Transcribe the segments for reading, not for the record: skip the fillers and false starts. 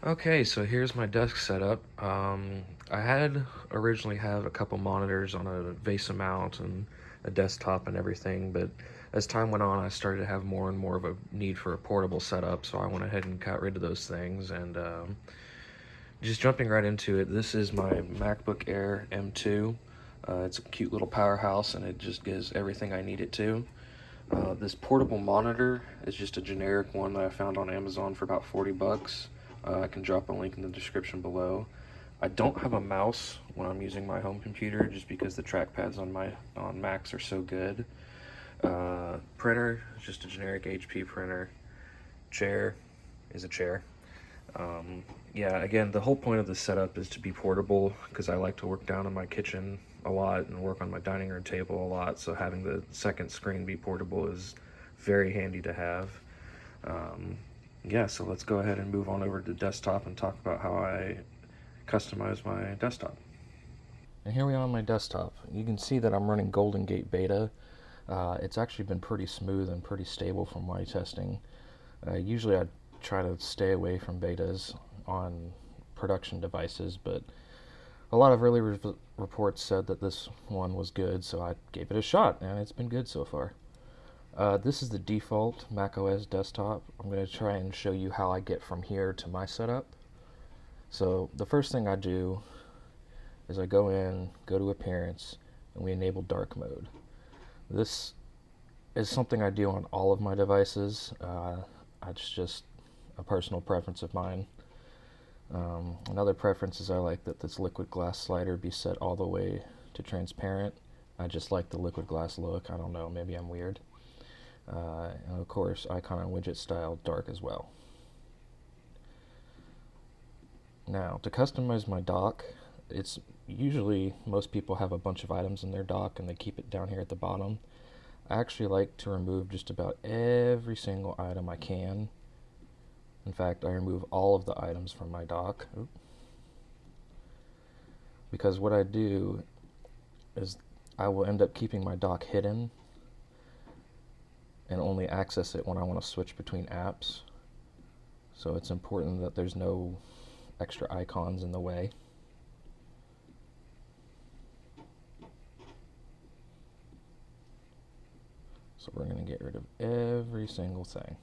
Okay, so here's my desk setup. I had originally have a couple monitors on a VESA mount and a desktop and everything, but as time went on, I started to have more and more of a need for a portable setup, so I went ahead and got rid of those things. And just jumping right into it, this is my MacBook Air M2. It's a cute little powerhouse, and it just gives everything I need it to. This portable monitor is just a generic one that I found on Amazon for about 40 bucks. I can drop a link in the description below. I don't have a mouse when I'm using my home computer just because the trackpads on Macs are so good. Printer is just a generic HP printer. Chair is a chair. Yeah, again, the whole point of this setup is to be portable because I like to work down in my kitchen a lot and work on my dining room table a lot. So having the second screen be portable is very handy to have. Um, yeah, so let's go ahead and move on over to desktop and talk about how I customize my desktop. And here we are on my desktop. You can see that I'm running Golden Gate Beta. It's actually been pretty smooth and pretty stable from my testing. Usually I try to stay away from betas on production devices, but a lot of early reports said that this one was good, so I gave it a shot, and it's been good so far. This is the default macOS desktop. I'm going to try and show you how I get from here to my setup. So the first thing I do is I go in, go to Appearance, and we enable dark mode. This is something I do on all of my devices. It's just a personal preference of mine. Another preference is I like that this liquid glass slider be set all the way to transparent. I just like the liquid glass look. I don't know, maybe I'm weird. And of course, icon and widget style dark as well. Now, to customize my dock, it's usually most people have a bunch of items in their dock and they keep it down here at the bottom. I actually like to remove just about every single item I can. In fact, I remove all of the items from my dock. Because what I do is I will end up keeping my dock hidden and only access it when I want to switch between apps. So it's important that there's no extra icons in the way. So we're going to get rid of every single thing.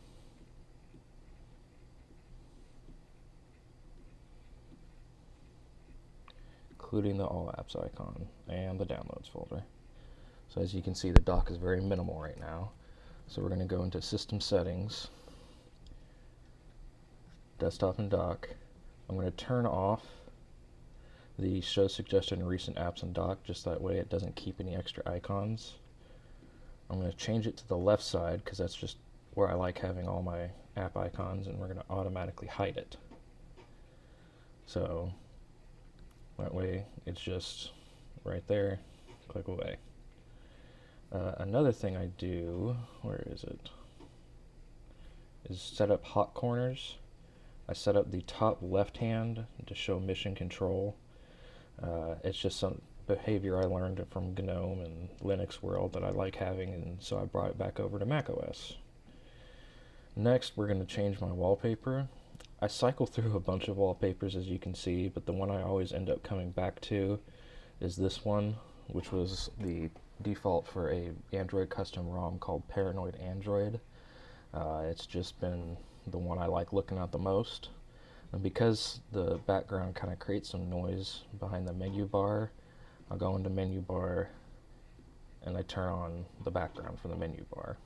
Including the All Apps icon and the Downloads folder. So as you can see, the dock is very minimal right now. So we're going to go into System Settings, Desktop and Dock. I'm going to turn off the Show Suggested and Recent Apps and Dock, just that way it doesn't keep any extra icons. I'm going to change it to the left side because that's just where I like having all my app icons, and we're going to automatically hide it. So that way it's just right there, click away. Another thing I do, where is it, is set up hot corners. I set up the top left hand to show mission control. It's just some behavior I learned from GNOME and Linux world that I like having, and so I brought it back over to macOS. Next, we're going to change my wallpaper. I cycle through a bunch of wallpapers, as you can see, but the one I always end up coming back to is this one, which was the default for a Android custom ROM called Paranoid Android. It's just been the one I like looking at the most. And because the background kind of creates some noise behind the menu bar, I'll go into menu bar and I turn on the background for the menu bar.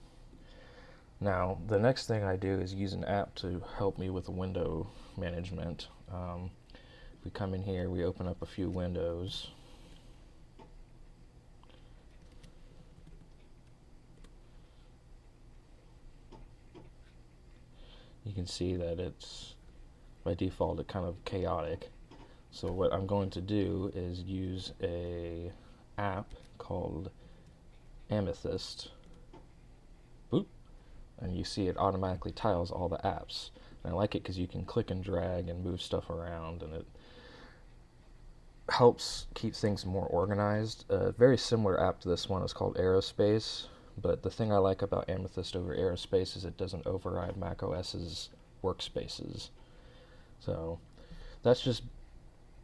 Now, the next thing I do is use an app to help me with window management. If we come in here, we open up a few windows. You can see that it's, by default, it's kind of chaotic. So what I'm going to do is use a app called Amethyst. Boop. And you see it automatically tiles all the apps. And I like it because you can click and drag and move stuff around, and it helps keep things more organized. A very similar app to this one is called Aerospace, but the thing I like about Amethyst over Aerospace is it doesn't override macOS's workspaces. So that's just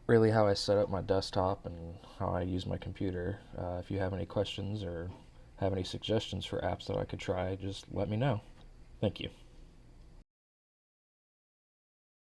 really how I set up my desktop and how I use my computer. If you have any questions or have any suggestions for apps that I could try, just let me know. Thank you.